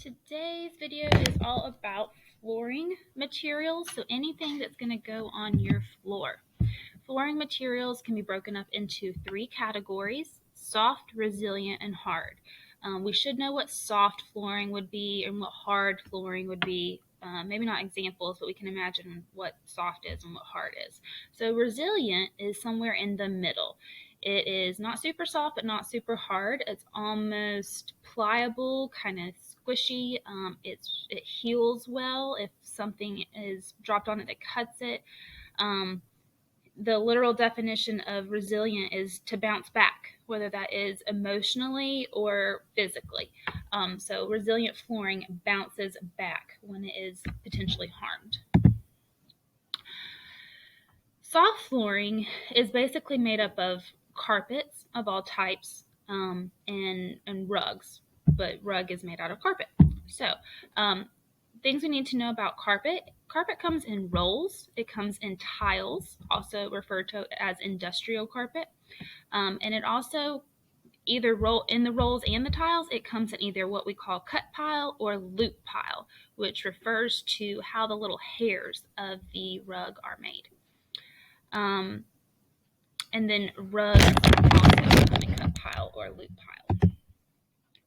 Today's video is all about flooring materials, so anything that's going to go on your floor. Flooring materials can be broken up into three categories: soft, resilient, and hard. We should know what soft flooring would be and what hard flooring would be. Maybe not examples, but we can imagine what soft is and what hard is. So resilient is somewhere in the middle. It is not super soft, but not super hard. It's almost pliable, kind of squishy. It heals well if something is dropped on it that cuts it. The literal definition of resilient is to bounce back, whether that is emotionally or physically. So resilient flooring bounces back when it is potentially harmed. Soft flooring is basically made up of carpets of all types and rugs, but rug is made out of carpet. So things we need to know about carpet. Carpet comes in rolls. It comes in tiles, also referred to as industrial carpet. And it also either roll in the rolls and the tiles, it comes in either what we call cut pile or loop pile, which refers to how the little hairs of the rug are made. And then rugs also come in cut pile or loop pile.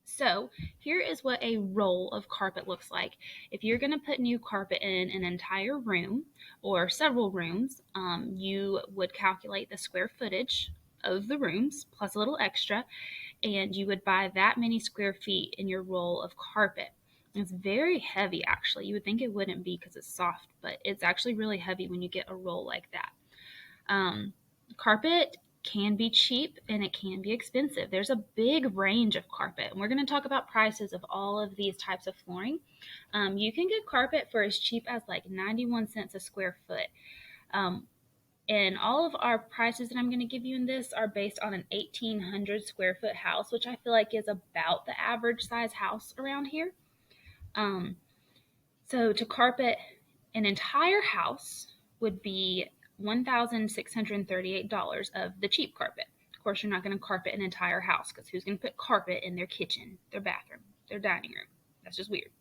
So here is what a roll of carpet looks like. If you're going to put new carpet in an entire room or several rooms, you would calculate the square footage of the rooms plus a little extra, and you would buy that many square feet in your roll of carpet. It's very heavy, actually. You would think it wouldn't be because it's soft, but it's actually really heavy when you get a roll like that. Carpet can be cheap and it can be expensive. There's a big range of carpet, and we're going to talk about prices of all of these types of flooring. You can get carpet for as cheap as like 91 cents a square foot. And all of our prices that I'm going to give you in this are based on an 1,800 square foot house, which I feel like is about the average size house around here. So to carpet an entire house would be $1,638 of the cheap carpet. Of course, you're not going to carpet an entire house because who's going to put carpet in their kitchen, their bathroom, their dining room? That's just weird.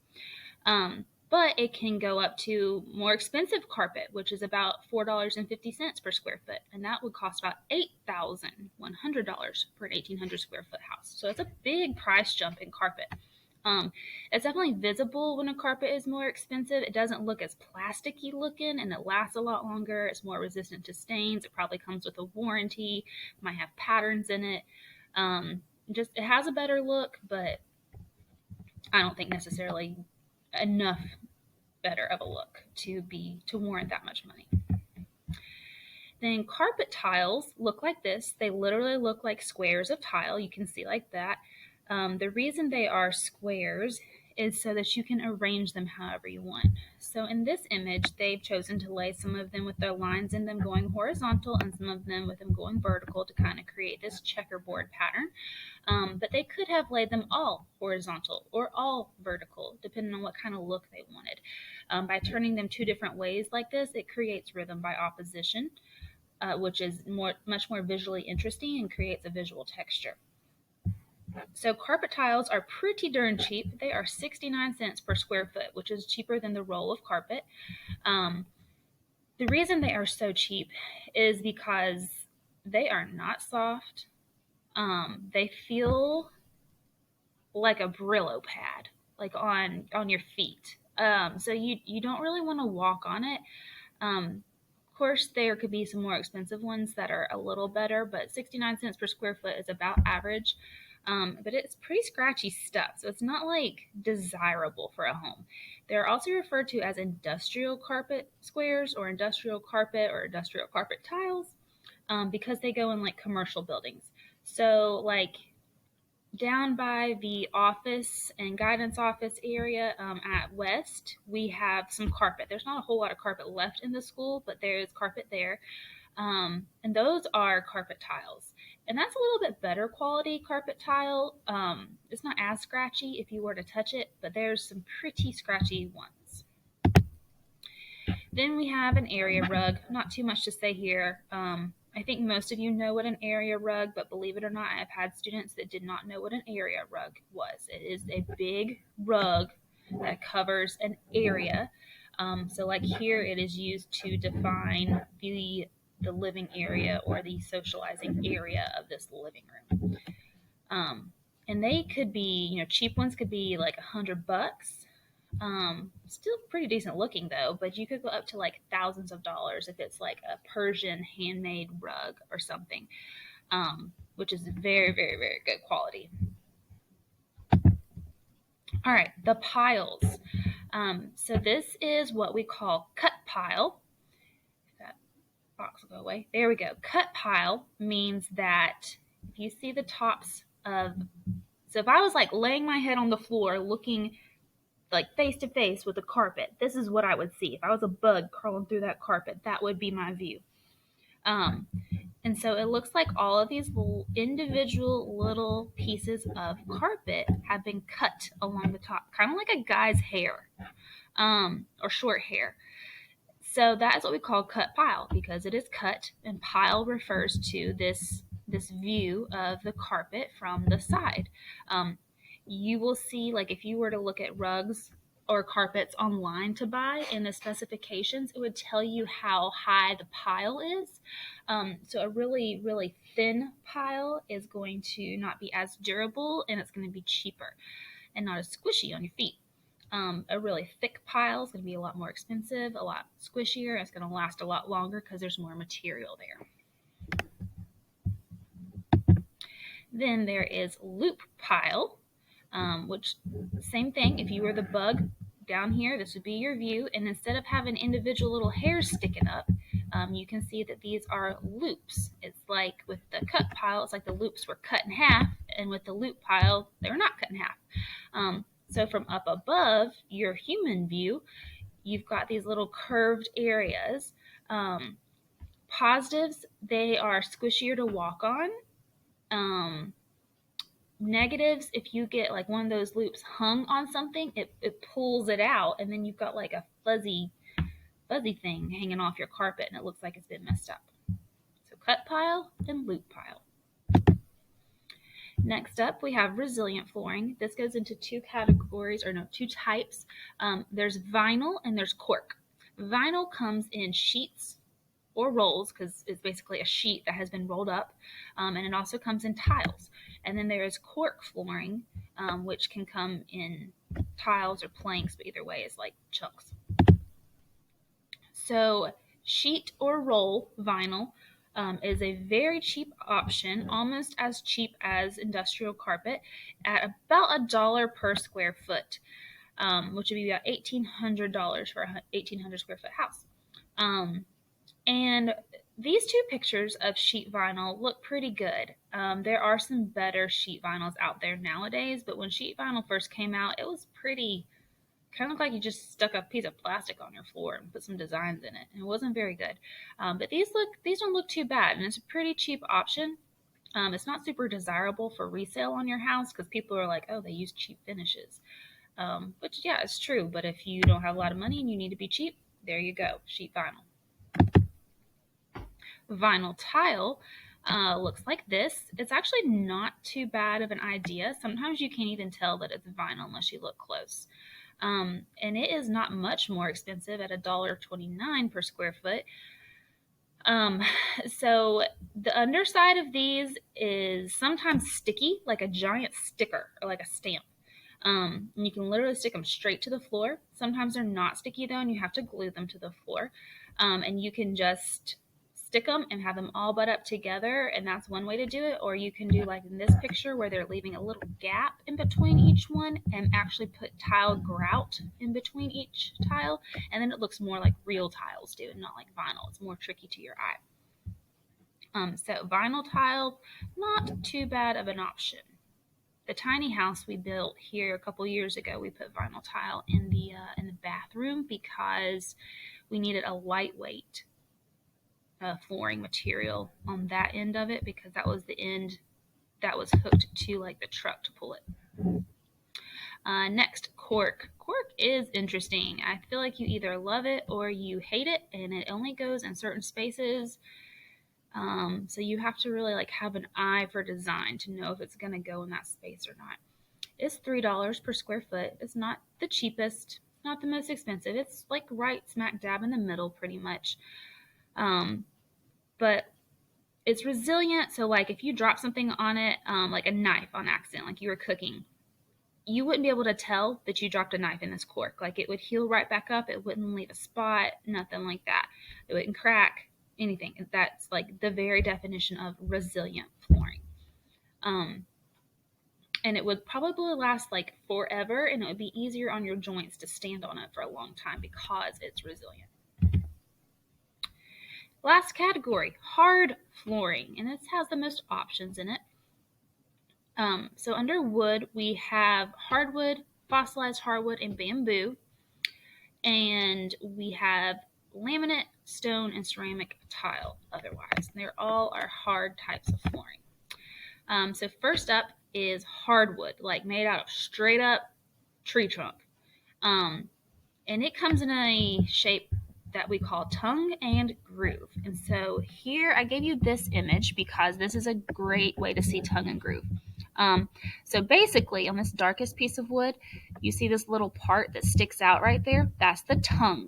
But it can go up to more expensive carpet, which is about $4.50 per square foot, and that would cost about $8,100 for an 1,800 square foot house. So it's a big price jump in carpet. It's definitely visible when a carpet is more expensive. It doesn't look as plasticky looking, and it lasts a lot longer. It's more resistant to stains. It probably comes with a warranty. It might have patterns in it. It has a better look, but I don't think necessarily enough better of a look to warrant that much money. Then carpet tiles look like this. They literally look like squares of tile. You can see like that. The reason they are squares is so that you can arrange them however you want. So in this image, they've chosen to lay some of them with their lines in them going horizontal and some of them with them going vertical to kind of create this checkerboard pattern. But they could have laid them all horizontal or all vertical, depending on what kind of look they wanted. By turning them two different ways like this, it creates rhythm by opposition, which is much more visually interesting and creates a visual texture. So carpet tiles are pretty darn cheap. They are 69 cents per square foot, which is cheaper than the roll of carpet. The reason they are so cheap is because they are not soft. They feel like a Brillo pad, like on your feet. So you don't really want to walk on it. Of course, there could be some more expensive ones that are a little better, but 69 cents per square foot is about average. But it's pretty scratchy stuff, so it's not like desirable for a home. They're also referred to as industrial carpet squares or industrial carpet tiles because they go in like commercial buildings. So like down by the office and guidance office area at West, we have some carpet. There's not a whole lot of carpet left in the school, but there is carpet there. And those are carpet tiles. And that's a little bit better quality carpet tile. It's not as scratchy if you were to touch it, but there's some pretty scratchy ones. Then we have an area rug. Not too much to say here. I think most of you know what an area rug, but believe it or not, I've had students that did not know what an area rug was. It is a big rug that covers an area. So like here, it is used to define the living area or the socializing area of this living room. Um, and they could be, cheap ones could be like $100. Still pretty decent looking though, but you could go up to like thousands of dollars if it's like a Persian handmade rug or something, which is very, very, very good quality. All right, the piles. So this is what we call cut pile. That box will go away. There we go. Cut pile means that if you see the tops of, so if I was like laying my head on the floor looking like face to face with the carpet, this is what I would see. If I was a bug crawling through that carpet, that would be my view. Um, and so it looks like all of these individual little pieces of carpet have been cut along the top, kind of like a guy's hair, or short hair. So that is what we call cut pile because it is cut, and pile refers to this view of the carpet from the side. Um, you will see, like if you were to look at rugs or carpets online to buy in the specifications, it would tell you how high the pile is. So a really, really thin pile is going to not be as durable and it's going to be cheaper and not as squishy on your feet. A really thick pile is going to be a lot more expensive, a lot squishier, and it's going to last a lot longer because there's more material there. Then there is loop pile, which same thing. If you were the bug down here, this would be your view. And instead of having individual little hairs sticking up, you can see that these are loops. It's like with the cut pile, it's like the loops were cut in half, and with the loop pile, they were not cut in half. So from up above your human view, you've got these little curved areas. Positives, they are squishier to walk on. Negatives, if you get like one of those loops hung on something, it pulls it out, and then you've got like a fuzzy thing hanging off your carpet, and it looks like it's been messed up. So cut pile and loop pile. Next up, we have resilient flooring. This goes into two types. There's vinyl and there's cork. Vinyl comes in sheets or rolls because it's basically a sheet that has been rolled up, and it also comes in tiles. And then there is cork flooring, which can come in tiles or planks, but either way is like chunks. So sheet or roll vinyl is a very cheap option, almost as cheap as industrial carpet, at about $1 per square foot, which would be about $1,800 for a 1,800 square foot house. And these two pictures of sheet vinyl look pretty good. There are some better sheet vinyls out there nowadays, but when sheet vinyl first came out, it was pretty, kind of looked like you just stuck a piece of plastic on your floor and put some designs in it, and it wasn't very good. But these don't look too bad, and it's a pretty cheap option. It's not super desirable for resale on your house because people are like, oh, they use cheap finishes. Which, yeah, it's true, but if you don't have a lot of money and you need to be cheap, there you go, sheet vinyl. Vinyl tile looks like this. It's actually not too bad of an idea. Sometimes you can't even tell that it's vinyl unless you look close. And it is not much more expensive at $1.29 per square foot. So the underside of these is sometimes sticky, like a giant sticker or like a stamp. And you can literally stick them straight to the floor. Sometimes they're not sticky though, and you have to glue them to the floor. And you can just stick them and have them all butt up together, and that's one way to do it. Or you can do like in this picture where they're leaving a little gap in between each one and actually put tile grout in between each tile, and then it looks more like real tiles do and not like vinyl. It's more tricky to your eye. So vinyl tile, not too bad of an option. The tiny house we built here a couple years ago, we put vinyl tile in the bathroom because we needed a lightweight flooring material on that end of it, because that was the end that was hooked to like the truck to pull it. Next, cork. Cork is interesting. I feel like you either love it or you hate it, and it only goes in certain spaces. So you have to really like have an eye for design to know if it's going to go in that space or not. is $3 per square foot. It's not the cheapest, not the most expensive. It's like right smack dab in the middle, pretty much. But it's resilient. So, like, if you drop something on it, like a knife on accident, like you were cooking, you wouldn't be able to tell that you dropped a knife in this cork. Like, it would heal right back up. It wouldn't leave a spot, nothing like that. It wouldn't crack, anything. That's like the very definition of resilient flooring. And it would probably last like forever, and it would be easier on your joints to stand on it for a long time because it's resilient. Last category, hard flooring, and this has the most options in it. So under wood, we have hardwood, fossilized hardwood, and bamboo. And we have laminate, stone, and ceramic tile otherwise. They're all our hard types of flooring. So first up is hardwood, like made out of straight up tree trunk. And it comes in a shape that we call tongue and groove. And so here I gave you this image because this is a great way to see tongue and groove. So basically, on this darkest piece of wood, you see this little part that sticks out right there. That's the tongue.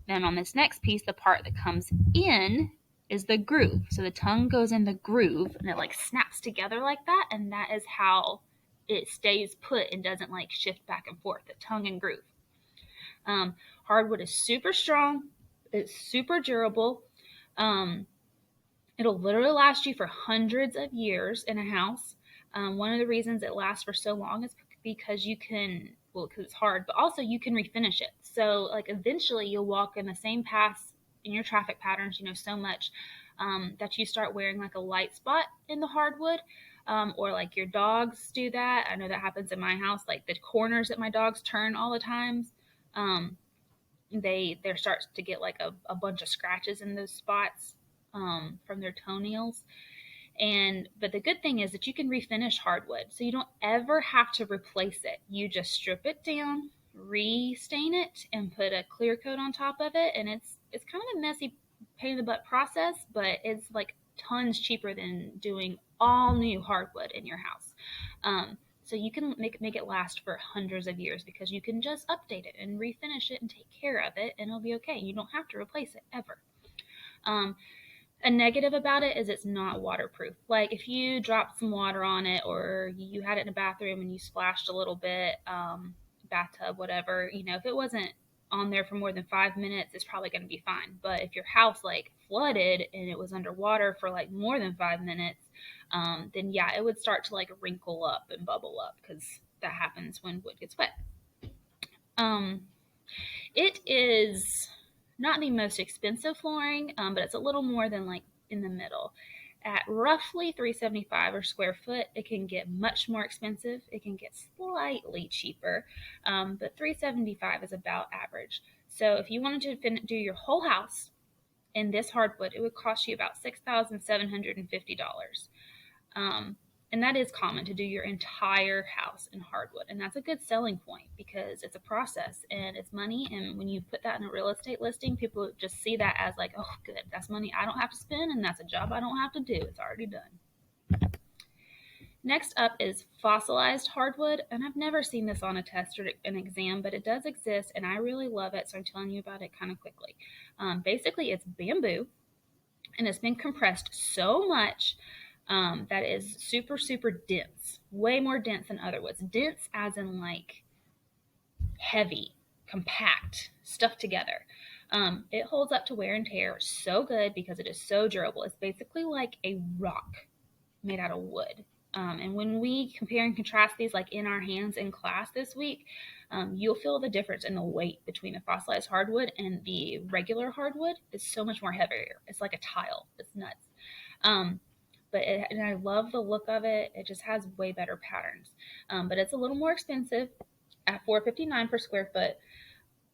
Then on this next piece, the part that comes in is the groove. So the tongue goes in the groove and it like snaps together like that, and that is how it stays put and doesn't like shift back and forth. The tongue and groove. Hardwood is super strong. It's super durable. It'll literally last you for hundreds of years in a house. One of the reasons it lasts for so long is because you can, well, because it's hard, but also you can refinish it. So, like, eventually you'll walk in the same paths in your traffic patterns, so much that you start wearing like a light spot in the hardwood. Or like your dogs do that. I know that happens in my house. Like the corners that my dogs turn all the times, there starts to get like a bunch of scratches in those spots from their toenails. But the good thing is that you can refinish hardwood, so you don't ever have to replace it. You just strip it down, restain it, and put a clear coat on top of it. And it's kind of a messy, pain in the butt process, but it's like tons cheaper than doing all new hardwood in your house. So you can make it last for hundreds of years because you can just update it and refinish it and take care of it, and it'll be okay. You don't have to replace it ever. A negative about it is it's not waterproof. Like if you dropped some water on it or you had it in a bathroom and you splashed a little bit, bathtub, whatever, if it wasn't on there for more than 5 minutes, it's probably going to be fine. But if your house like flooded and it was underwater for like more than 5 minutes, then yeah, it would start to like wrinkle up and bubble up because that happens when wood gets wet. It is not the most expensive flooring, but it's a little more than like in the middle. At roughly $3.75 per square foot, it can get much more expensive. It can get slightly cheaper, but $3.75 is about average. So if you wanted to do your whole house in this hardwood, it would cost you about $6,750. And that is common to do your entire house in hardwood. And that's a good selling point because it's a process and it's money. And when you put that in a real estate listing, people just see that as like, oh, good, that's money I don't have to spend and that's a job I don't have to do. It's already done. Next up is fossilized hardwood. And I've never seen this on a test or an exam, but it does exist and I really love it. So I'm telling you about it kind of quickly. Basically, it's bamboo and it's been compressed so much that is super, super dense, way more dense than other woods. Dense as in like heavy, compact, stuff together. It holds up to wear and tear so good because it is so durable. It's basically like a rock made out of wood. And when we compare and contrast these like in our hands in class this week, you'll feel the difference in the weight between the fossilized hardwood and the regular hardwood. It's so much more heavier. It's like a tile. It's nuts. And I love the look of it. It just has way better patterns. But it's a little more expensive at $4.59 per square foot.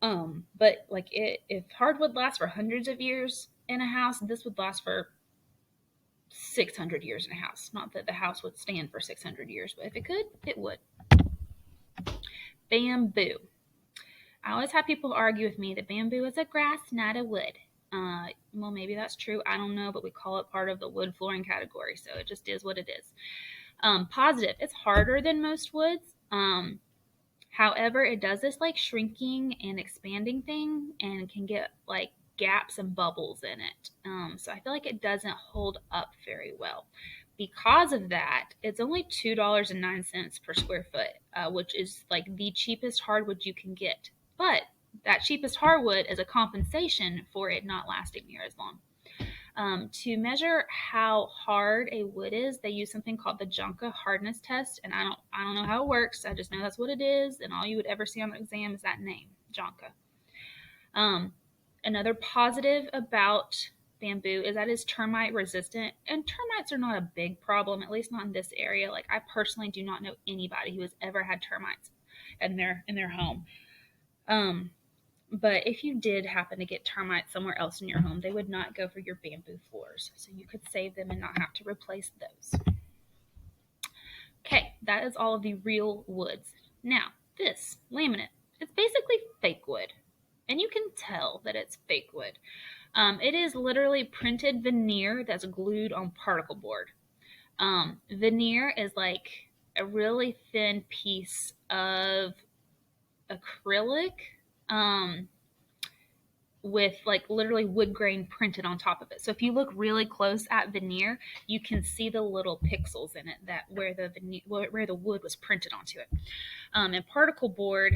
But like if hardwood lasts for hundreds of years in a house, this would last for 600 years in a house. Not that the house would stand for 600 years, but if it could, it would. Bamboo. I always have people argue with me that bamboo is a grass, not a wood. Well, maybe that's true. I don't know, but we call it part of the wood flooring category, so it just is what it is. Positive. It's harder than most woods, Um, However, it does this like shrinking and expanding thing and can get like gaps and bubbles in it. So I feel like it doesn't hold up very well. Because of that, it's only $2.09 per square foot, which is like the cheapest hardwood you can get. But that cheapest hardwood is a compensation for it not lasting near as long. To measure how hard a wood is, they use something called the Jonka hardness test, and I don't know how it works. I just know that's what it is, and all you would ever see on the exam is that name, Jonka. Um, Another positive about bamboo is that it's termite resistant, and termites are not a big problem, at least not in this area. Like I personally do not know anybody who has ever had termites in their home. Um, but if you did happen to get termites somewhere else in your home, they would not go for your bamboo floors. So you could save them and not have to replace those. Okay, that is all of the real woods. Now, this laminate, it's basically fake wood. And you can tell that it's fake wood. It is literally printed veneer that's glued on particle board. Veneer is like a really thin piece of acrylic. Um, with like literally wood grain printed on top of it. So if you look really close at veneer, you can see the little pixels in it that where the veneer, where the wood was printed onto it. And particle board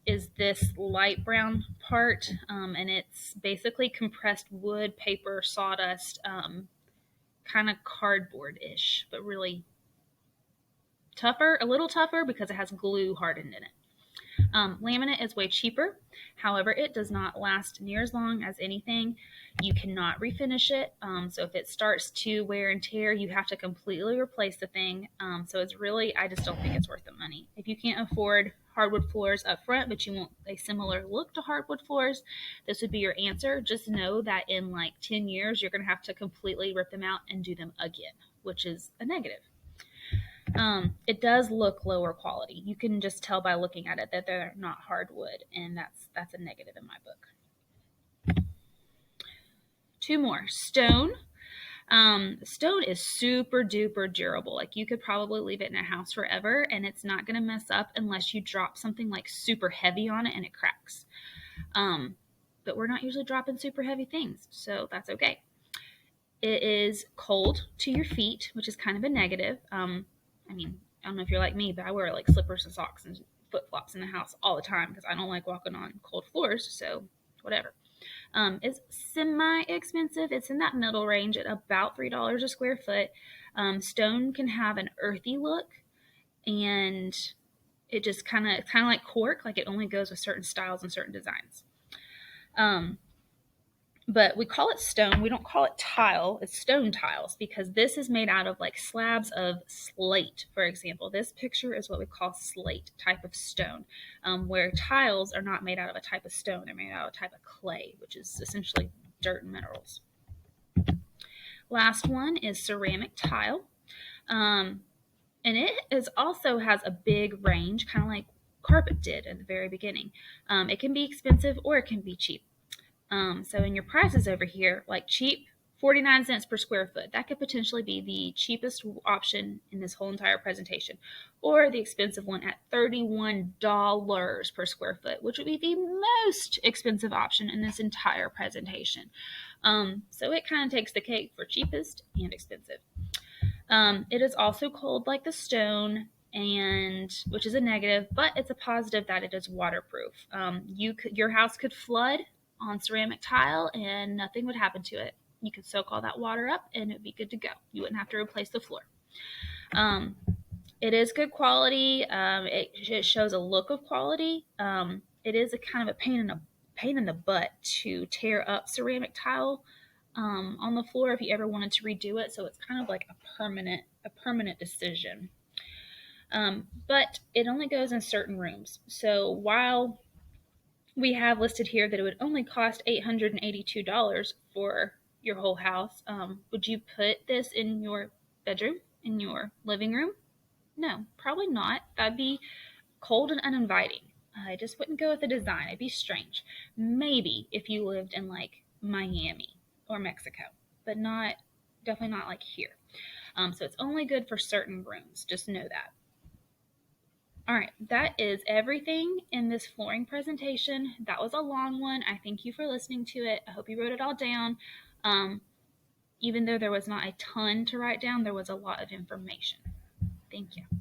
is this light brown part, and it's basically compressed wood, paper, sawdust, kind of cardboard-ish, but really tougher, a little tougher because it has glue hardened in it. Laminate is way cheaper. However, it does not last near as long as anything. You cannot refinish it. So if it starts to wear and tear, you have to completely replace the thing. So it's really, I just don't think it's worth the money. If you can't afford hardwood floors up front, but you want a similar look to hardwood floors, this would be your answer. Just know that in like 10 years, you're going to have to completely rip them out and do them again, which is a negative. It does look lower quality. You can just tell by looking at it that they're not hardwood, and that's a negative in my book. Two more. Stone. Stone is super duper durable. Like you could probably leave it in a house forever, and it's not going to mess up unless you drop something like super heavy on it and it cracks. But we're not usually dropping super heavy things, so that's okay. It is cold to your feet, which is kind of a negative. I mean, I don't know if you're like me, but I wear like slippers and socks and flip flops in the house all the time because I don't like walking on cold floors. So whatever. It's semi expensive. It's in that middle range at about $3 a square foot. Stone can have an earthy look, and it just kind of like cork, like it only goes with certain styles and certain designs. Um, but we call it stone. We don't call it tile. It's stone tiles because this is made out of like slabs of slate, for example. This picture is what we call slate type of stone, where tiles are not made out of a type of stone. They're made out of a type of clay, which is essentially dirt and minerals. Last one is ceramic tile. And it is also has a big range, kind of like carpet did at the very beginning. It can be expensive or it can be cheap. So in your prices over here, like cheap, 49 cents per square foot. That could potentially be the cheapest option in this whole entire presentation. Or the expensive one at $31 per square foot, which would be the most expensive option in this entire presentation. So it kind of takes the cake for cheapest and expensive. It is also cold like the stone, and which is a negative, but it's a positive that it is waterproof. Your house could flood on ceramic tile and nothing would happen to it. You could soak all that water up and it'd be good to go. You wouldn't have to replace the floor. It is good quality. It shows a look of quality. It is a kind of a pain in the butt to tear up ceramic tile on the floor if you ever wanted to redo it. So it's kind of like a permanent decision. But it only goes in certain rooms. So while we have listed here that it would only cost $882 for your whole house, would you put this in your bedroom, in your living room? No, probably not. That'd be cold and uninviting. I just wouldn't go with the design. It'd be strange. Maybe if you lived in like Miami or Mexico, but definitely not like here. So it's only good for certain rooms. Just know that. All right, that is everything in this flooring presentation. That was a long one. I thank you for listening to it. I hope you wrote it all down. Um, Even though there was not a ton to write down, there was a lot of information. Thank you.